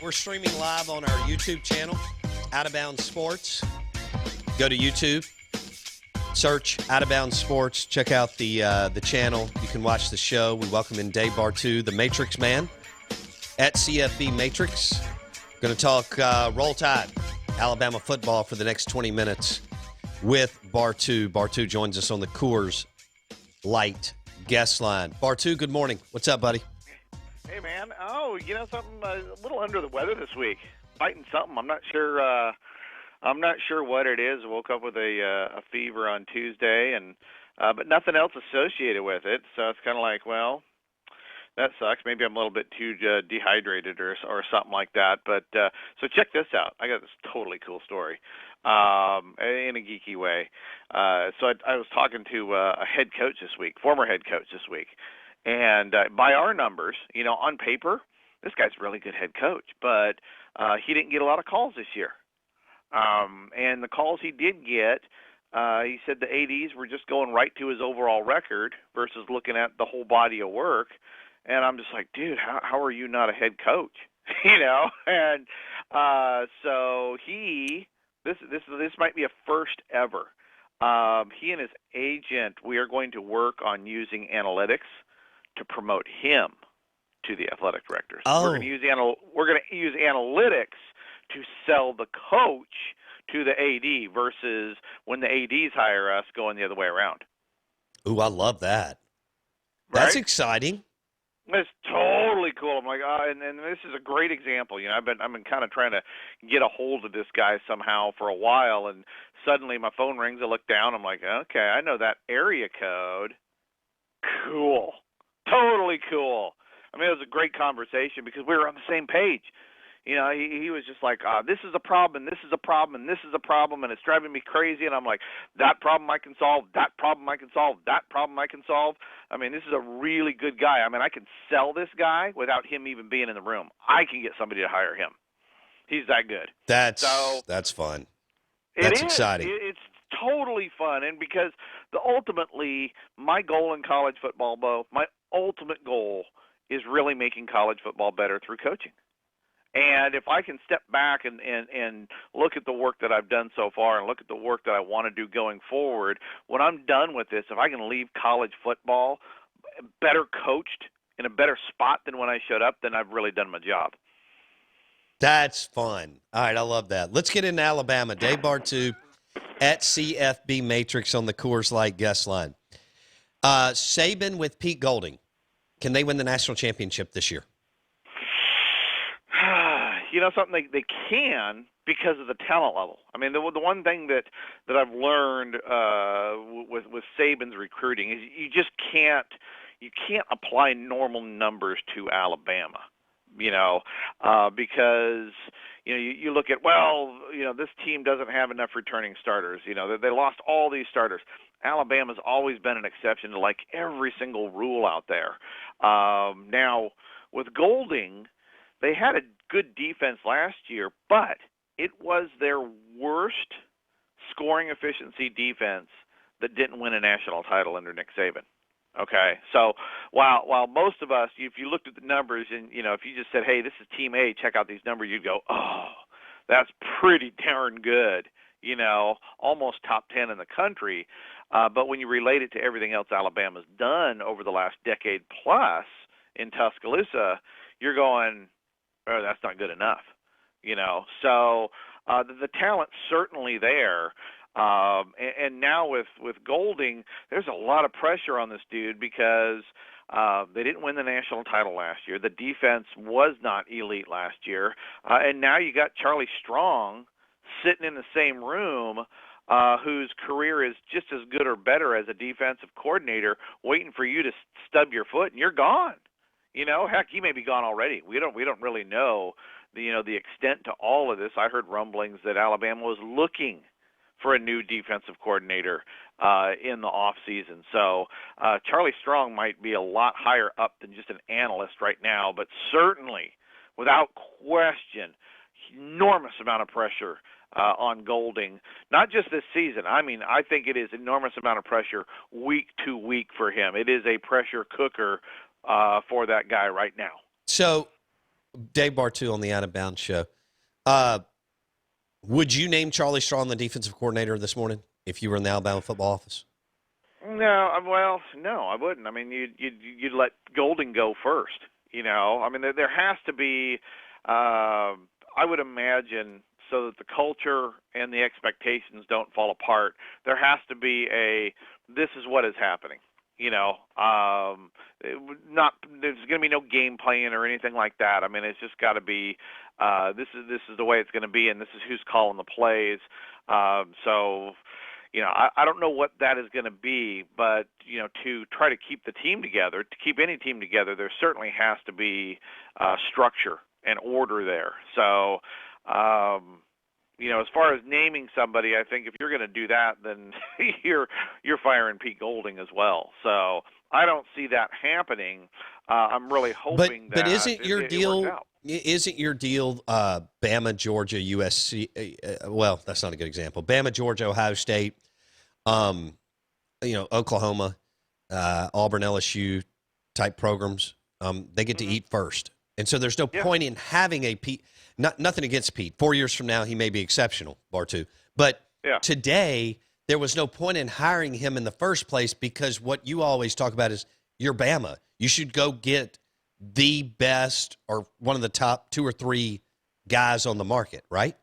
We're streaming live on our YouTube channel, Out of Bounds Sports. Go to YouTube, search Out of Bounds Sports. Check out the channel. You can watch the show. We welcome in Dave Bartoo, the Matrix Man, at CFB Matrix. Going to talk Roll Tide, Alabama football for the next 20 minutes with Bartoo. Bartoo joins us on the Coors Light guest line. Bartoo, good morning. What's up, buddy? Hey, man. Oh, you know something? A little under the weather this week. Fighting something. I'm not sure. I'm not sure what it is. I woke up with a fever on Tuesday, and but nothing else associated with it. So it's kind of like, well, that sucks. Maybe I'm a little bit too dehydrated or something like that. But so check this out. I got this totally cool story in a geeky way. So I was talking to a head coach this week, former head coach this week. And by our numbers, you know, on paper, this guy's a really good head coach, but he didn't get a lot of calls this year. And the calls he did get, he said the ADs were just going right to his overall record versus looking at the whole body of work. And I'm just like, dude, how are you not a head coach? You know? And so this might be a first ever. He and his agent, we are going to work on using analytics to promote him to the athletic directors. Oh. We're going to use analytics to sell the coach to the AD versus when the ADs hire us going the other way around. Ooh, I love that. That's Right? exciting. It's totally cool. I'm like, and this is a great example. You know, I've been kind of trying to get a hold of this guy somehow for a while, and suddenly my phone rings. I look down. I'm like, okay, I know that area code. Cool. Totally cool. I mean, it was a great conversation because we were on the same page. You know, he was just like, this is a problem, and this is a problem, and this is a problem, and it's driving me crazy. And I'm like, that problem I can solve, that problem I can solve, that problem I can solve. I mean, this is a really good guy. I mean, I can sell this guy without him even being in the room. I can get somebody to hire him. He's that good. That's fun. It That's is. exciting. It's totally fun. And because ultimately, my goal in college football, Bo, my ultimate goal is really making college football better through coaching. And if I can step back and look at the work that I've done so far and look at the work that I want to do going forward, when I'm done with this, if I can leave college football better coached in a better spot than when I showed up, then I've really done my job. That's fun. All right, I love that. Let's get into Alabama. Dave Bartoo at CFB Matrix on the Coors Light guest line. Saban with Pete Golding. Can they win the national championship this year? You know something, they can because of the talent level. I mean, the one thing that I've learned with Saban's recruiting is you can't apply normal numbers to Alabama. You know, because you know you look at, well, you know, this team doesn't have enough returning starters. You know, they lost all these starters. Alabama's always been an exception to like every single rule out there. Now with Golding, they had a good defense last year, but it was their worst scoring efficiency defense that didn't win a national title under Nick Saban. Okay, so while most of us, if you looked at the numbers and, you know, if you just said, hey, this is Team A, check out these numbers, you'd go, oh, that's pretty darn good, you know, almost top 10 in the country. But when you relate it to everything else Alabama's done over the last decade plus in Tuscaloosa, you're going, oh, that's not good enough, you know. So the talent's certainly there. And now with Golding, there's a lot of pressure on this dude because they didn't win the national title last year. The defense was not elite last year. And now you got Charlie Strong sitting in the same room whose career is just as good or better as a defensive coordinator, waiting for you to stub your foot, and you're gone. You know, heck, he may be gone already. We don't really know the extent to all of this. I heard rumblings that Alabama was looking for a new defensive coordinator in the off season. So Charlie Strong might be a lot higher up than just an analyst right now, but certainly, without question, enormous amount of pressure on Golding, not just this season. I mean, I think it is enormous amount of pressure week to week for him. It is a pressure cooker for that guy right now. So Dave Bartoo on the Out of Bounds show. Uh, would you name Charlie Strong the defensive coordinator this morning if you were in the Alabama football office? No, well, no, I wouldn't. I mean, you'd let Golding go first. You know, I mean, there has to be. I would imagine, so that the culture and the expectations don't fall apart, there has to be this is what is happening. You know, there's going to be no game plan or anything like that. I mean, it's just got to be this is the way it's going to be, and this is who's calling the plays. So, you know, I don't know what that is going to be, but, you know, to try to keep the team together, to keep any team together, there certainly has to be structure and order there. So, you know, as far as naming somebody, I think if you're going to do that, then you're firing Pete Golding as well. So I don't see that happening. I'm really hoping but that isn't your deal? It works out. Isn't your deal Bama, Georgia, USC? Well, that's not a good example. Bama, Georgia, Ohio State, you know, Oklahoma, Auburn, LSU type programs. They get to eat first, and so there's no point in having a Pete. Nothing against Pete. 4 years from now, he may be exceptional, Bartoo. But today, there was no point in hiring him in the first place because what you always talk about is you're Bama. You should go get the best or one of the top 2 or 3 guys on the market, right?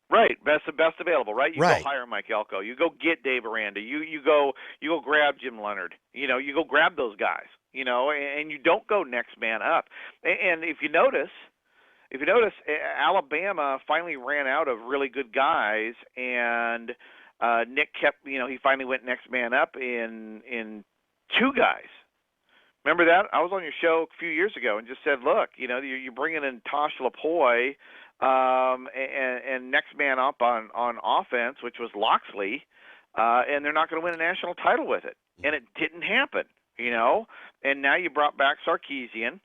Right, best available, right? You right. Go hire Mike Elko. You go get Dave Aranda. You go grab Jim Leonard. You know, you go grab those guys. You know, and you don't go next man up. And if you notice, Alabama finally ran out of really good guys, and Nick kept. You know, he finally went next man up in 2 guys. Remember that? I was on your show a few years ago and just said, look, you know, you're bringing in Tosh Lapoy and next man up on offense, which was Loxley, and they're not going to win a national title with it. And it didn't happen, you know. And now you brought back Sarkisian,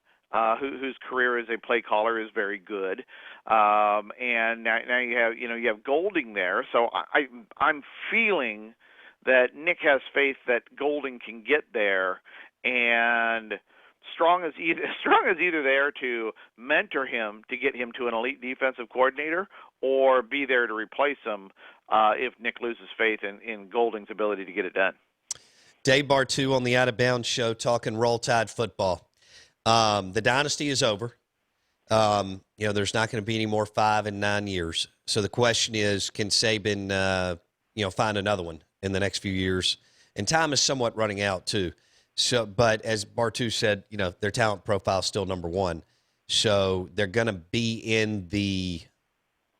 whose career as a play caller is very good. And now you have Golding there. So I'm feeling that Nick has faith that Golding can get there. And Strong is either there to mentor him to get him to an elite defensive coordinator, or be there to replace him if Nick loses faith in Golding's ability to get it done. Dave Bartoo on the Out of Bounds show talking Roll Tide football. The dynasty is over. You know, there's not going to be any more 5 and 9 years. So the question is, can Saban, you know, find another one in the next few years? And time is somewhat running out too. So, but as Bartoo said, you know, their talent profile is still number 1. So they're going to be in the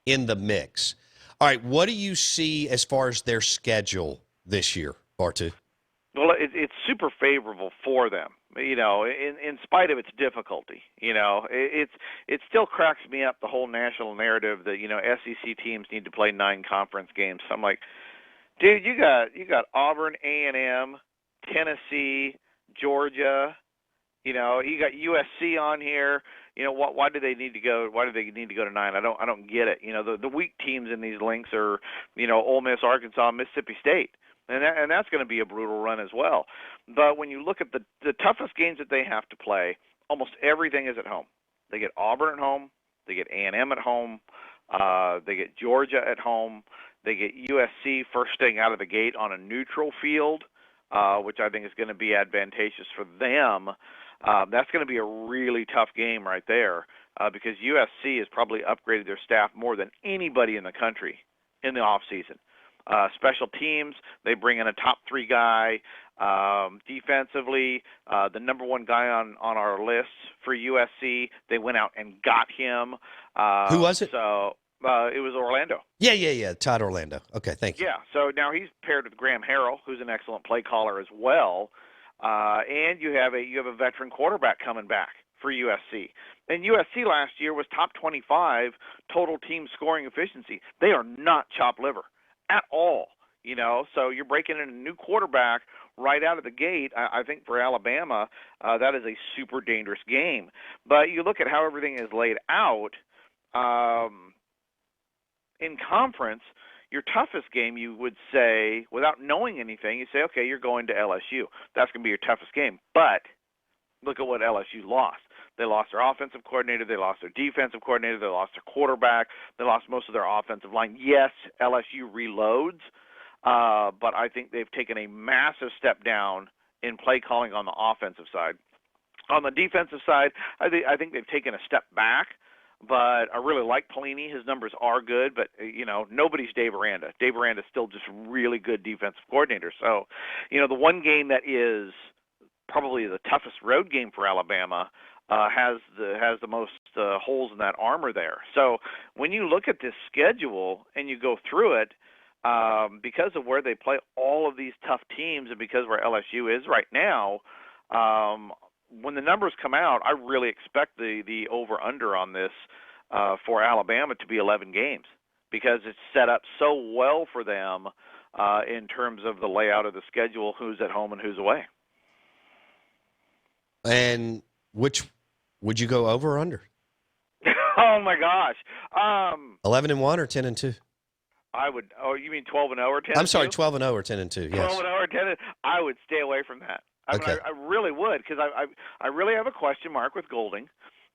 mix. All right, what do you see as far as their schedule this year, Bartoo? Well, it's super favorable for them, you know, in spite of its difficulty. You know, it still cracks me up, the whole national narrative that, you know, SEC teams need to play 9 conference games. So I'm like, dude, you got Auburn, A&M, Tennessee, Georgia, you know, you got USC on here. You know, why do they need to go? Why do they need to go to 9? I don't get it. You know, the weak teams in these links are, you know, Ole Miss, Arkansas, Mississippi State, and that's going to be a brutal run as well. But when you look at the toughest games that they have to play, almost everything is at home. They get Auburn at home, they get A&M at home, they get Georgia at home, they get USC first thing out of the gate on a neutral field. Which I think is going to be advantageous for them. That's going to be a really tough game right there because USC has probably upgraded their staff more than anybody in the country in the offseason. Special teams, they bring in a top 3 guy. Defensively, the number 1 guy on our list for USC, they went out and got him. Who was it? So it was Orlando. Yeah. Todd Orlando. Okay, thank you. Yeah, so now he's paired with Graham Harrell, who's an excellent play caller as well, and you have a veteran quarterback coming back for USC. And USC last year was top 25 total team scoring efficiency. They are not chopped liver at all, you know. So you're breaking in a new quarterback right out of the gate. I think for Alabama, that is a super dangerous game. But you look at how everything is laid out. In conference, your toughest game, you would say, without knowing anything, you say, okay, you're going to LSU. That's going to be your toughest game. But look at what LSU lost. They lost their offensive coordinator. They lost their defensive coordinator. They lost their quarterback. They lost most of their offensive line. Yes, LSU reloads, but I think they've taken a massive step down in play calling on the offensive side. On the defensive side, I think they've taken a step back, but I really like Pelini. His numbers are good, but, nobody's Dave Aranda. Dave Aranda is still just really good defensive coordinator. So, the one game that is probably the toughest road game for Alabama has the most holes in that armor there. So when you look at this schedule and you go through it, because of where they play all of these tough teams and because where LSU is right now, when the numbers come out, I really expect the over-under on this for Alabama to be 11 games because it's set up so well for them in terms of the layout of the schedule, who's at home and who's away. And which would you go over or under? Oh my gosh. 11-1 or 10-2? I would. Oh, you mean 12-0 or 10-2? I'm sorry, 12-0 or 10-2. Yes. 12-0 or 10. I would stay away from that. I mean, I really would because I really have a question mark with Golding.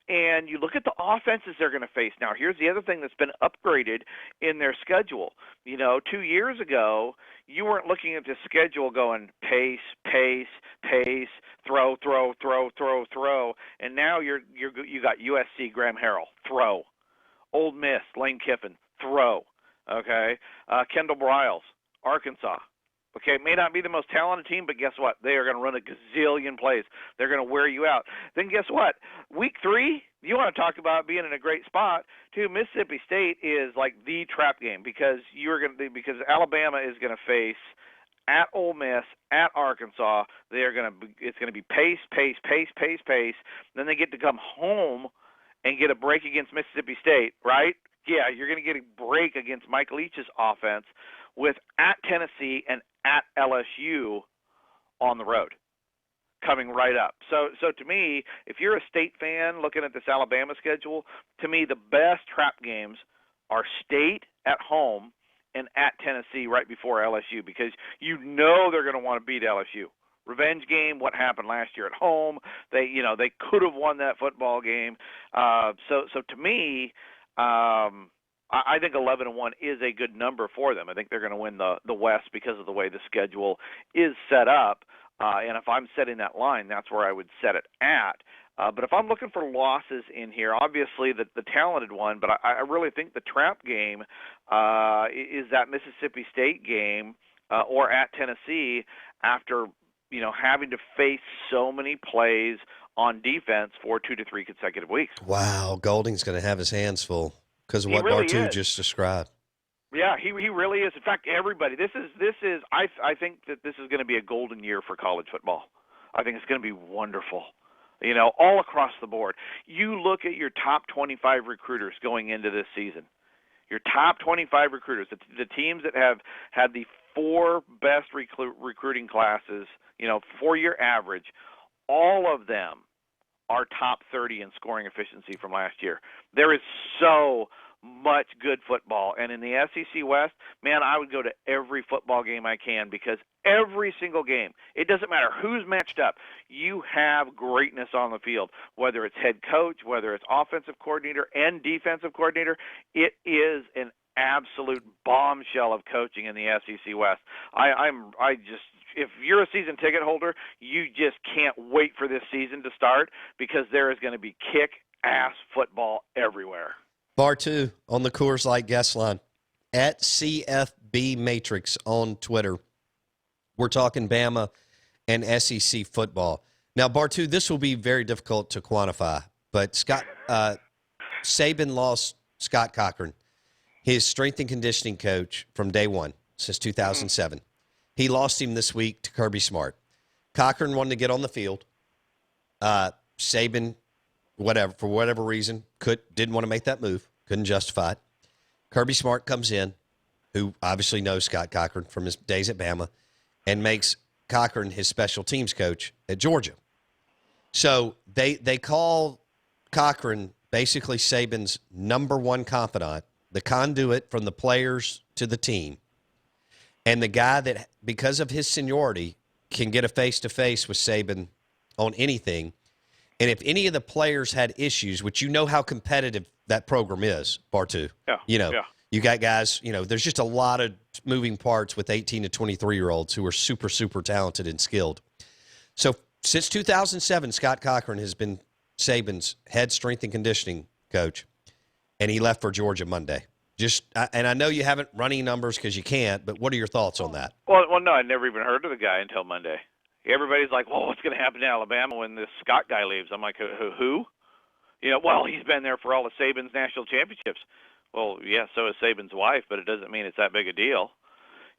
And you look at the offenses they're going to face now. Here's the other thing that's been upgraded in their schedule. 2 years ago, you weren't looking at the schedule going pace, pace, pace, throw, throw, throw, throw, throw. And now you got USC, Graham Harrell, throw. Ole Miss, Lane Kiffin, throw. Okay, Kendall Briles, Arkansas. Okay, it may not be the most talented team, but guess what? They are going to run a gazillion plays. They're going to wear you out. Then guess what? Week 3, you want to talk about being in a great spot. Mississippi State is like the trap game because Alabama is going to face at Ole Miss, at Arkansas. It's going to be pace, pace, pace, pace, pace. Then they get to come home and get a break against Mississippi State, right? Yeah, you're going to get a break against Mike Leach's offense with at Tennessee and at LSU on the road coming right up. So to me, if you're a State fan looking at this Alabama schedule, to me the best trap games are State at home and at Tennessee right before LSU because they're going to want to beat LSU. Revenge game, what happened last year at home. They could have won that football game. So to me, I think 11-1 is a good number for them. I think they're going to win the West because of the way the schedule is set up. And if I'm setting that line, that's where I would set it at. But if I'm looking for losses in here, obviously the talented one, but I really think the trap game is that Mississippi State game or at Tennessee after having to face so many plays on defense for 2 to 3 consecutive weeks. Wow, Golding's going to have his hands full because of what really Bartoo is. just described. Yeah, he really is. In fact, everybody. This is. I think that this is going to be a golden year for college football. I think it's going to be wonderful. All across the board. You look at your top 25 recruiters going into this season. Your top 25 recruiters, the teams that have had the 4 best recruiting classes, 4-year average, all of them are top 30 in scoring efficiency from last year. There is so much good football. And in the SEC West, man, I would go to every football game I can because every single game, it doesn't matter who's matched up, you have greatness on the field, whether it's head coach, whether it's offensive coordinator and defensive coordinator. It is an absolute bombshell of coaching in the SEC West. If you're a season ticket holder, you just can't wait for this season to start because there is going to be kick-ass football everywhere. Bartoo on the Coors Light guest line at CFB Matrix on Twitter. We're talking Bama and SEC football. Now, Bartoo, this will be very difficult to quantify, but Saban lost Scott Cochran, his strength and conditioning coach from day one since 2007. He lost him this week to Kirby Smart. Cochran wanted to get on the field. Saban, for whatever reason, didn't want to make that move. Couldn't justify it. Kirby Smart comes in, who obviously knows Scott Cochran from his days at Bama, and makes Cochran his special teams coach at Georgia. So they call Cochran basically Saban's number one confidant, the conduit from the players to the team, and the guy that, because of his seniority, can get a face-to-face with Saban on anything. And if any of the players had issues, which you know how competitive that program is, Bartoo, you got guys, there's just a lot of moving parts with 18 to 23-year-olds who are super, super talented and skilled. So since 2007, Scott Cochran has been Saban's head strength and conditioning coach, and he left for Georgia Monday. And I know you haven't running numbers because you can't, but what are your thoughts on that? Well, no, I'd never even heard of the guy until Monday. Everybody's like, well, what's going to happen to Alabama when this Scott guy leaves? I'm like, who? Well, he's been there for all of Saban's national championships. Well, yeah, so is Saban's wife, but it doesn't mean it's that big a deal.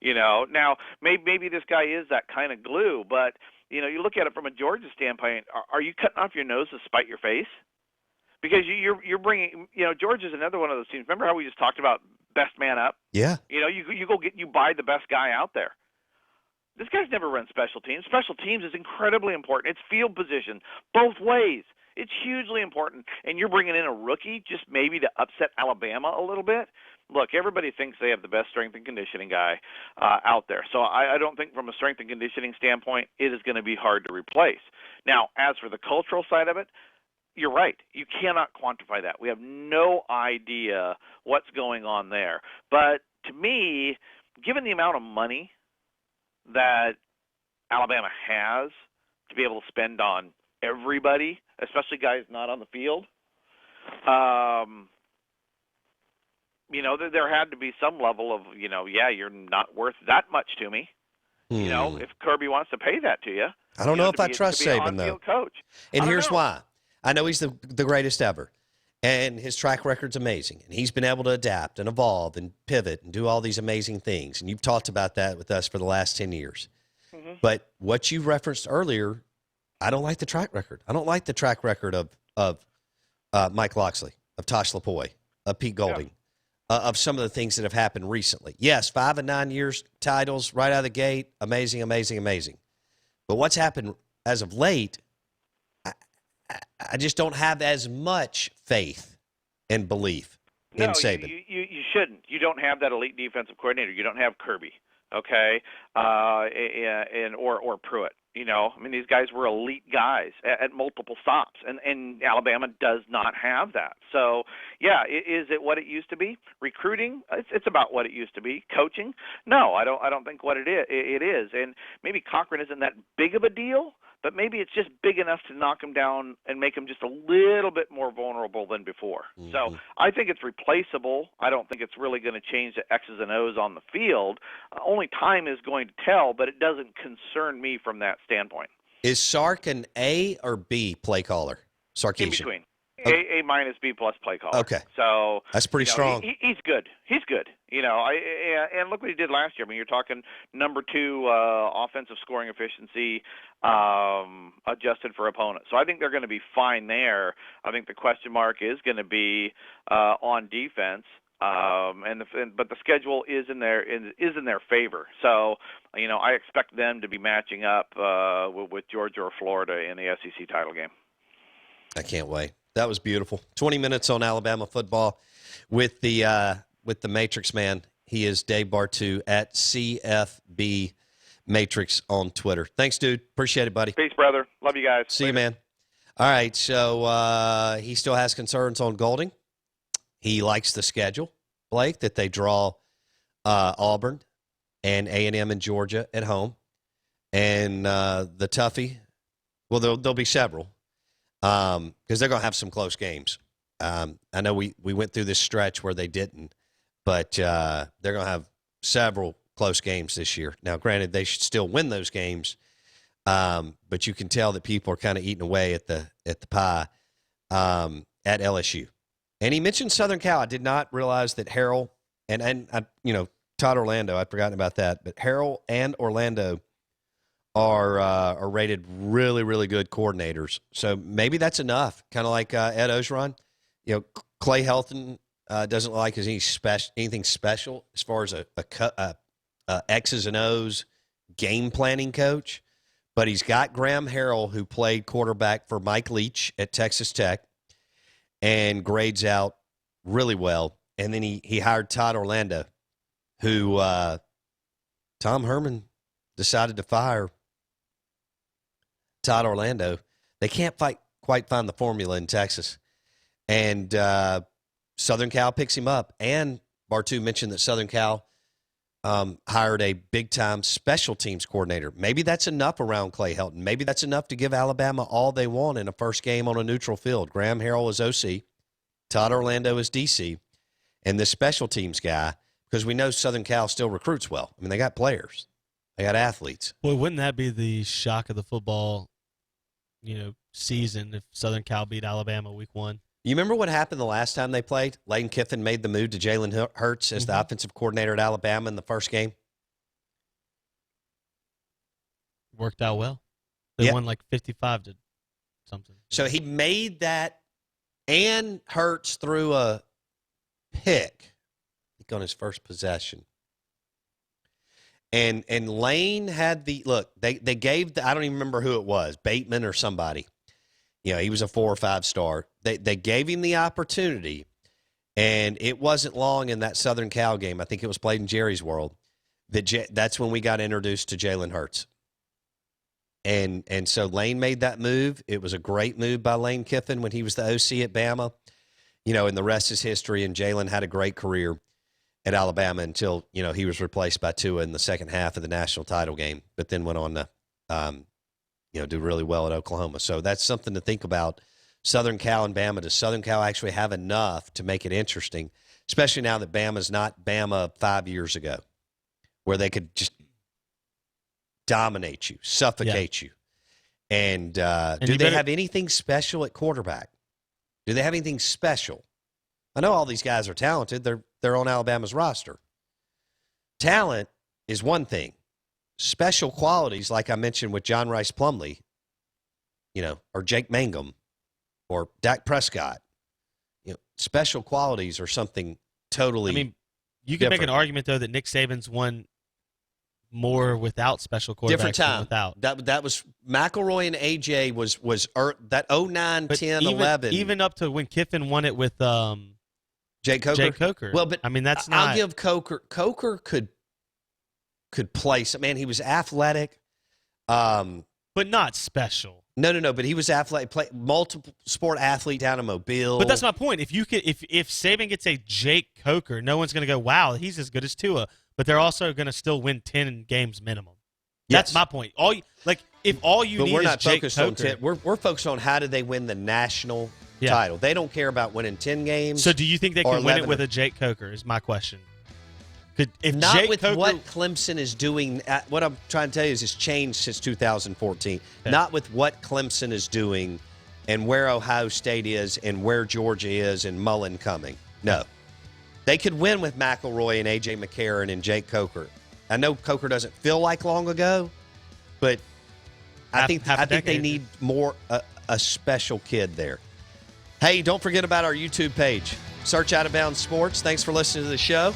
Now maybe this guy is that kind of glue, but you look at it from a Georgia standpoint. Are you cutting off your nose to spite your face? Because you're bringing, Georgia's another one of those teams. Remember how we just talked about best man up? Yeah. You buy the best guy out there. This guy's never run special teams. Special teams is incredibly important. It's field position both ways. It's hugely important. And you're bringing in a rookie just maybe to upset Alabama a little bit. Look, everybody thinks they have the best strength and conditioning guy out there. So I don't think from a strength and conditioning standpoint it is going to be hard to replace. Now, as for the cultural side of it, you're right. You cannot quantify that. We have no idea what's going on there. But to me, given the amount of money that Alabama has to be able to spend on everybody, especially guys not on the field, there had to be some level of, you're not worth that much to me. If Kirby wants to pay that to you. I don't know if I trust Saban, though. Coach. And here's why. I know he's the greatest ever, and his track record's amazing, and he's been able to adapt and evolve and pivot and do all these amazing things, and you've talked about that with us for the last 10 years. Mm-hmm. But what you referenced earlier, I don't like the track record. I don't like the track record of Mike Locksley, of Tosh Lapoy, of Pete Golding, of some of the things that have happened recently. Yes, 5 and 9 years titles right out of the gate, amazing, amazing, amazing. But what's happened as of late, I just don't have as much faith and belief in Saban. You shouldn't. You don't have that elite defensive coordinator. You don't have Kirby, okay, or Pruitt. These guys were elite guys at multiple stops, and Alabama does not have that. So, yeah, is it what it used to be? Recruiting, it's about what it used to be. Coaching, no, I don't think what it is. And maybe Cochran isn't that big of a deal, but maybe it's just big enough to knock him down and make him just a little bit more vulnerable than before. Mm-hmm. So I think it's replaceable. I don't think it's really going to change the X's and O's on the field. Only time is going to tell, but it doesn't concern me from that standpoint. Is Sark an A or B play caller? Sarkisian. In between. A minus B plus play caller. Okay. So that's pretty strong. He's good. He's good. And look what he did last year. You're talking number 2 offensive scoring efficiency adjusted for opponents. So I think they're going to be fine there. I think the question mark is going to be on defense. But the schedule is in their favor. So I expect them to be matching up with Georgia or Florida in the SEC title game. I can't wait. That was beautiful. 20 minutes on Alabama football with the Matrix Man. He is Dave Bartoo at CFB Matrix on Twitter. Thanks, dude. Appreciate it, buddy. Peace, brother. Love you guys. See you, man. All right, so he still has concerns on Golding. He likes the schedule, Blake, that they draw Auburn and A&M and Georgia at home. And the toughie, well, there'll be several. Because they're going to have some close games. I know we went through this stretch where they didn't, but they're going to have several close games this year. Now, granted, they should still win those games, but you can tell that people are kind of eating away at the pie at LSU. And he mentioned Southern Cal. I did not realize that Harrell and Todd Orlando, I'd forgotten about that, but Harrell and Orlando are rated really, really good coordinators. So maybe that's enough, kind of like Ed Ogeron. Clay Helton doesn't like anything special as far as a X's and O's game planning coach. But he's got Graham Harrell, who played quarterback for Mike Leach at Texas Tech and grades out really well. And then he hired Todd Orlando, who Tom Herman decided to fire Todd Orlando. They can't fight quite find the formula in Texas. And Southern Cal picks him up. And Bartoo mentioned that Southern Cal hired a big-time special teams coordinator. Maybe that's enough around Clay Helton. Maybe that's enough to give Alabama all they want in a first game on a neutral field. Graham Harrell is OC. Todd Orlando is DC. And this special teams guy, because we know Southern Cal still recruits well. I mean, they got players. They got athletes. Boy, wouldn't that be the shock of the football, season if Southern Cal beat Alabama week 1? You remember what happened the last time they played? Lane Kiffin made the move to Jalen Hurts as the offensive coordinator at Alabama in the first game. Worked out well. They won like 55 to something. So he made that, and Hurts threw a pick on his first possession. And Lane had they gave I don't even remember who it was, Bateman or somebody. He was a 4 or 5 star. They gave him the opportunity, and it wasn't long in that Southern Cal game. I think it was played in Jerry's World. That's when we got introduced to Jalen Hurts. And so Lane made that move. It was a great move by Lane Kiffin when he was the OC at Bama. And the rest is history, and Jalen had a great career at Alabama until, he was replaced by Tua in the second half of the national title game, but then went on to do really well at Oklahoma. So that's something to think about. Southern Cal and Bama. Does Southern Cal actually have enough to make it interesting, especially now that Bama's not Bama 5 years ago, where they could just dominate you, suffocate you? And do they have anything special at quarterback? Do they have anything special? I know all these guys are talented. They're on Alabama's roster. Talent is one thing. Special qualities, like I mentioned with John Rice Plumlee, or Jake Mangum, or Dak Prescott, special qualities are something totally. I mean, you can make an argument though that Nick Saban's won more without special quarterbacks different time. Than without. That was McElroy and AJ was that 09, but 10, even, 11. Even up to when Kiffin won it with Jake Coker. Well, but I mean that's not. I'll give Coker. Coker could play. Man, he was athletic, but not special. No. But he was athletic. Play multiple sport athlete down in Mobile. But that's my point. If Saban gets a Jake Coker, no one's going to go, "Wow, he's as good as Tua." But they're also going to still win 10 games minimum. That's my point. If all you need is Jake Coker, we're focused on how do they win the national title. They don't care about winning 10 games. So do you think they can win it with a Jake Coker is my question. Not with what Clemson is doing. What I'm trying to tell you is it's changed since 2014. Okay. Not with what Clemson is doing and where Ohio State is and where Georgia is and Mullen coming. No. They could win with McElroy and A.J. McCarron and Jake Coker. I know Coker doesn't feel like long ago, but I think they need more a special kid there. Hey, don't forget about our YouTube page. Search Out of Bounds Sports. Thanks for listening to the show.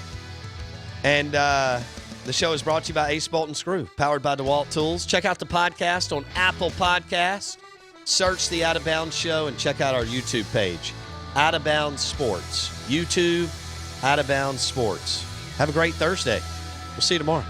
And the show is brought to you by Ace Bolt and Screw, powered by DeWalt Tools. Check out the podcast on Apple Podcasts. Search the Out of Bounds Show and check out our YouTube page, Out of Bounds Sports. YouTube, Out of Bounds Sports. Have a great Thursday. We'll see you tomorrow.